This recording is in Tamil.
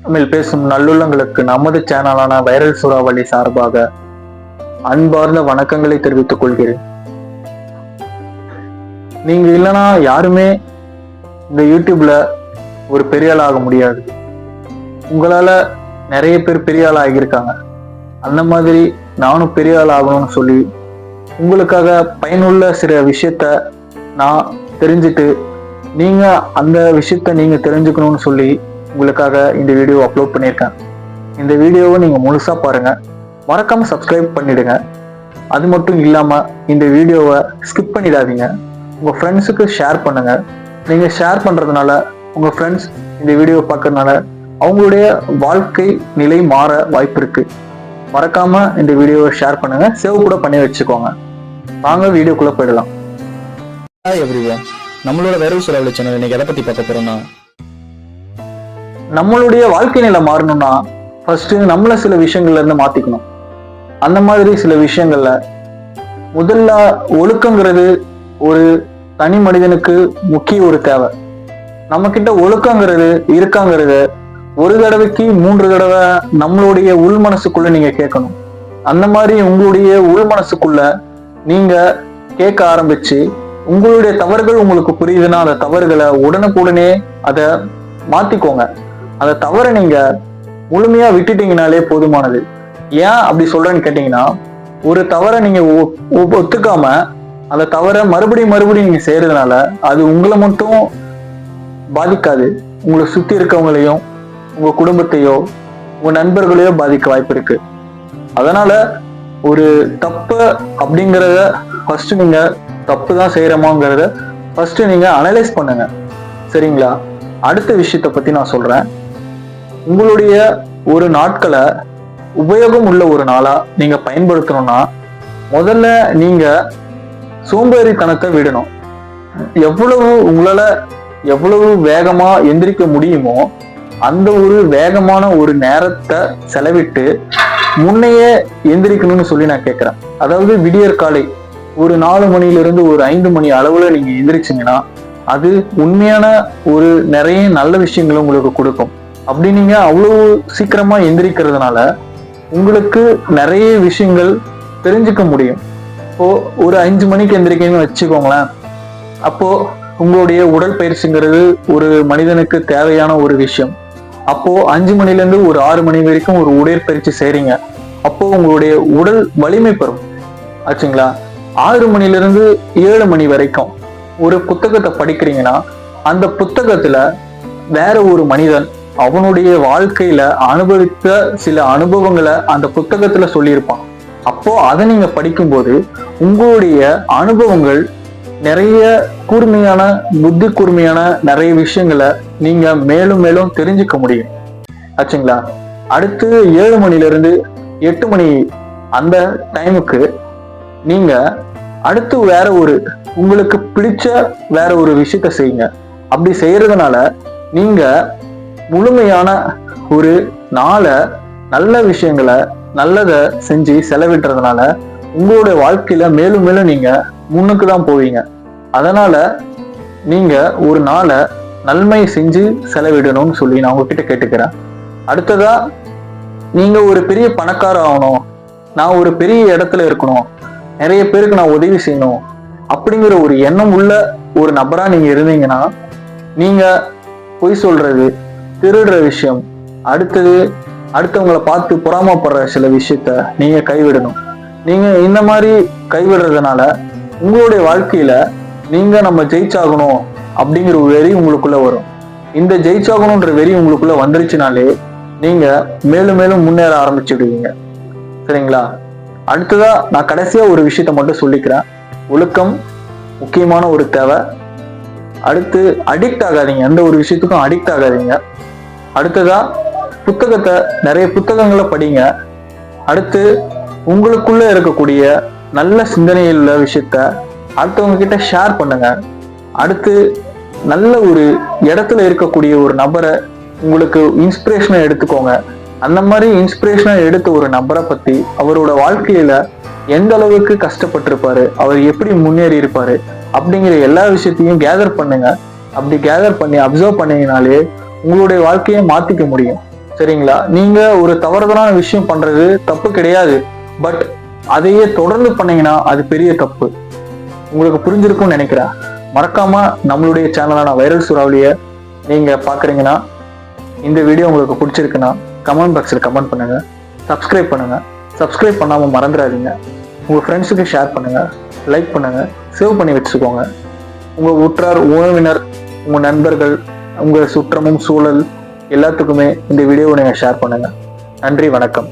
தமிழ் பேசும் நல்லுள்ளங்களுக்கு நமது சேனலான வைரல் சூறாவளி சார்பாக அன்பார்ந்த வணக்கங்களை தெரிவித்துக் கொள்கிறேன். நீங்க இல்லைன்னா யாருமே இந்த யூடியூப்ல ஒரு பெரிய ஆள் ஆக முடியாது. உங்களால நிறைய பேர் பெரிய ஆள் ஆகியிருக்காங்க. அந்த மாதிரி நானும் பெரிய ஆள் ஆகணும்னு சொல்லி உங்களுக்காக பயனுள்ள சில விஷயத்த நான் தெரிஞ்சுட்டு நீங்க அந்த விஷயத்த நீங்க தெரிஞ்சுக்கணும்னு சொல்லி உங்களுக்காக இந்த வீடியோ அப்லோட் பண்ணியிருக்கேன். இந்த வீடியோவை நீங்க முழுசா பாருங்க, மறக்காம சப்ஸ்கிரைப் பண்ணிடுங்க. அது மட்டும் இல்லாம இந்த வீடியோவை ஸ்கிப் பண்ணிடாதீங்க. உங்க ஃப்ரெண்ட்ஸுக்கு ஷேர் பண்ணுங்க. நீங்க ஷேர் பண்றதுனால உங்க ஃப்ரெண்ட்ஸ் இந்த வீடியோவை பார்க்கறதுனால அவங்களுடைய வாழ்க்கை நிலை மாற வாய்ப்பு இருக்கு. மறக்காம இந்த வீடியோவை ஷேர் பண்ணுங்க, சேவ் கூட பண்ணி வச்சுக்கோங்க. வாங்க வீடியோக்குள்ள போயிடலாம். ஹாய் எவ்ரிவன், நம்மளோட வைரல் சூறாவளி சேனல் இன்னைக்கு எதை பத்தி பார்க்க போறோம்னா, நம்மளுடைய வாழ்க்கை நிலை மாறணும்னா ஃபர்ஸ்ட் நம்மள சில விஷயங்கள்ல இருந்து மாத்திக்கணும். அந்த மாதிரி சில விஷயங்கள்ல முதல்ல ஒழுக்கங்கிறது ஒரு தனி மனிதனுக்கு முக்கிய ஒரு தேவை. நம்ம கிட்ட ஒழுக்கங்கிறது இருக்காங்கிறது ஒரு தடவைக்கு 3 தடவை நம்மளுடைய உள் மனசுக்குள்ள நீங்க கேட்கணும். அந்த மாதிரி உங்களுடைய உள் மனசுக்குள்ள நீங்க கேட்க ஆரம்பிச்சு உங்களுடைய தவறுகள் உங்களுக்கு புரியுதுன்னா அந்த தவறுகளை உடனுக்குடனே அதை மாத்திக்கோங்க. அந்த தவறை நீங்க முழுமையா விட்டுட்டீங்கனாலே போதுமானது. ஏன் அப்படி சொல்றேன்னு கேட்டீங்கன்னா, ஒரு தவறை நீங்க ஒத்துக்காம அந்த தவறை மறுபடியும் நீங்க செய்யறதுனால அது உங்களை மட்டும் பாதிக்காது, உங்களை சுத்தி இருக்கவங்களையும் உங்க குடும்பத்தையோ உங்க நண்பர்களையோ பாதிக்க வாய்ப்பு இருக்கு. அதனால ஒரு தப்பு அப்படிங்கிறத ஃபர்ஸ்ட் நீங்க தப்பு தான் செய்யறோமாங்கிறத ஃபர்ஸ்ட் நீங்க அனலைஸ் பண்ணுங்க, சரிங்களா? அடுத்த விஷயத்த பத்தி நான் சொல்றேன். உங்களுடைய ஒரு நாட்களை உபயோகம் உள்ள ஒரு நாளா நீங்க பயன்படுத்தணும்னா முதல்ல நீங்க சோம்பேறித்தனத்தை விடணும். எவ்வளவு வேகமா எந்திரிக்க முடியுமோ அந்த ஒரு வேகமான ஒரு நேரத்தை செலவிட்டு முன்னையே எந்திரிக்கணும்னு சொல்லி நான் கேட்கிறேன். அதாவது விடியற் காலை ஒரு 4 மணிலிருந்து ஒரு 5 மணி அளவுல நீங்க எந்திரிச்சிங்கன்னா அது உண்மையான ஒரு நிறைய நல்ல விஷயங்களை உங்களுக்கு கொடுக்கும். அப்படி நீங்க அவ்வளவு சீக்கிரமா எந்திரிக்கிறதுனால உங்களுக்கு நிறைய விஷயங்கள் தெரிஞ்சுக்க முடியும். இப்போ ஒரு 5 மணிக்கு எந்திரிக்கணும்னு வச்சுக்கோங்களேன். அப்போ உங்களுடைய உடல் பயிற்சிங்கிறது ஒரு மனிதனுக்கு தேவையான ஒரு விஷயம். அப்போ 5 மணிலேருந்து ஒரு 6 மணி வரைக்கும் ஒரு உடற்பயிற்சி செய்றீங்க. அப்போ உங்களுடைய உடல் வலிமை பெறும் ஆச்சுங்களா. 6 மணிலிருந்து 7 மணி வரைக்கும் ஒரு புத்தகத்தை படிக்கிறீங்கன்னா அந்த புத்தகத்துல வேற ஒரு மனிதன் அவனுடைய வாழ்க்கையில அனுபவித்த சில அனுபவங்களை அந்த புத்தகத்துல சொல்லியிருப்பான். அப்போ அதை நீங்க படிக்கும்போது உங்களுடைய அனுபவங்கள் நிறைய புத்தி கூர்மையான நிறைய விஷயங்களை நீங்க மேலும் தெரிஞ்சுக்க முடியும் ஆச்சுங்களா. அடுத்து 7 மணிலிருந்து 8 மணி அந்த டைமுக்கு நீங்க அடுத்து வேற ஒரு உங்களுக்கு பிடிச்ச வேற ஒரு விஷயத்த செய்யுங்க. அப்படி செய்யறதுனால நீங்க முழுமையான ஒரு நாளை நல்ல விஷயங்களை நல்லதை செஞ்சு செலவிடுறதுனால உங்களுடைய வாழ்க்கையில மேலும் நீங்க முன்னுக்கு தான் போவீங்க. அதனால நீங்க ஒரு நாளை நன்மை செஞ்சு செலவிடணும்னு சொல்லி நான் உங்ககிட்ட கேட்டுக்கிறேன். அடுத்ததா நீங்க ஒரு பெரிய பணக்காரர் ஆகணும், நான் ஒரு பெரிய இடத்துல இருக்கணும், நிறைய பேருக்கு நான் உதவி செய்யணும் அப்படிங்கிற ஒரு எண்ணம் உள்ள ஒரு நபரா நீங்க இருந்தீங்கன்னா நீங்க பொய் சொல்றது, திருடுற விஷயம், அடுத்தவங்களை பார்த்து பொறாமப்படுற சில விஷயத்த நீங்க கைவிடணும். நீங்க இந்த மாதிரி கைவிடுறதுனால உங்களுடைய வாழ்க்கையில நீங்க நம்ம ஜெயிச்சாகணும் அப்படிங்கிற ஒரு வெறி உங்களுக்குள்ள வரும். இந்த ஜெயிச்சாகணும்ன்ற வெறி உங்களுக்குள்ள வந்துருச்சுனாலே நீங்க மேலும் முன்னேற ஆரம்பிச்சுடுவீங்க, சரிங்களா? அடுத்ததா நான் கடைசியா ஒரு விஷயத்த மட்டும் சொல்லிக்கிறேன். ஒழுக்கம் முக்கியமான ஒரு தேவை. அடுத்து அடிக்ட் ஆகாதீங்க, எந்த ஒரு விஷயத்துக்கும் அடிக்ட் ஆகாதீங்க. அடுத்ததா நிறைய புத்தகங்களை படிங்க. அடுத்து உங்களுக்குள்ள இருக்கக்கூடிய நல்ல சிந்தனையில் உள்ள விஷயத்த அடுத்தவங்க கிட்ட ஷேர் பண்ணுங்க. அடுத்து நல்ல ஒரு இடத்துல இருக்கக்கூடிய ஒரு நபரை உங்களுக்கு இன்ஸ்பிரேஷனை எடுத்துக்கோங்க. அந்த மாதிரி இன்ஸ்பிரேஷனை எடுத்த ஒரு நபரை பத்தி அவரோட வாழ்க்கையில எந்த அளவுக்கு கஷ்டப்பட்டிருப்பாரு, அவர் எப்படி முன்னேறி இருப்பாரு அப்படிங்கிற எல்லா விஷயத்தையும் கேதர் பண்ணுங்க. அப்படி கேதர் பண்ணி அப்சர்வ் பண்ணீங்கனாலே உங்களுடைய வாழ்க்கையை மாத்திக்க முடியும். சரிங்களா? நீங்க ஒரு தவறுதலான விஷயம் பண்றது தப்பு கிடையாது. பட் அதையே தொடர்ந்து பண்ணீங்கன்னா அது பெரிய தப்பு. உங்களுக்கு புரிஞ்சிருக்கும்னு நினைக்கிறேன். மறக்காம நம்மளுடைய சேனலான வைரல் சூறாவளியை நீங்க பாக்குறீங்கன்னா, இந்த வீடியோ உங்களுக்கு பிடிச்சிருக்குன்னா கமெண்ட் பாக்ஸில் கமெண்ட் பண்ணுங்க, சப்ஸ்கிரைப் பண்ணுங்க. சப்ஸ்கிரைப் பண்ணாம மறந்துடாதீங்க. உங்க ஃப்ரெண்ட்ஸுக்கு ஷேர் பண்ணுங்க, லைக் பண்ணுங்க, சேவ் பண்ணி வச்சுக்கோங்க. உங்க உற்றார் உறவினர், உங்க நண்பர்கள், உங்க சுற்றமும் சூழல் எல்லாத்துக்குமே இந்த வீடியோவை நீங்க ஷேர் பண்ணுங்க. நன்றி, வணக்கம்.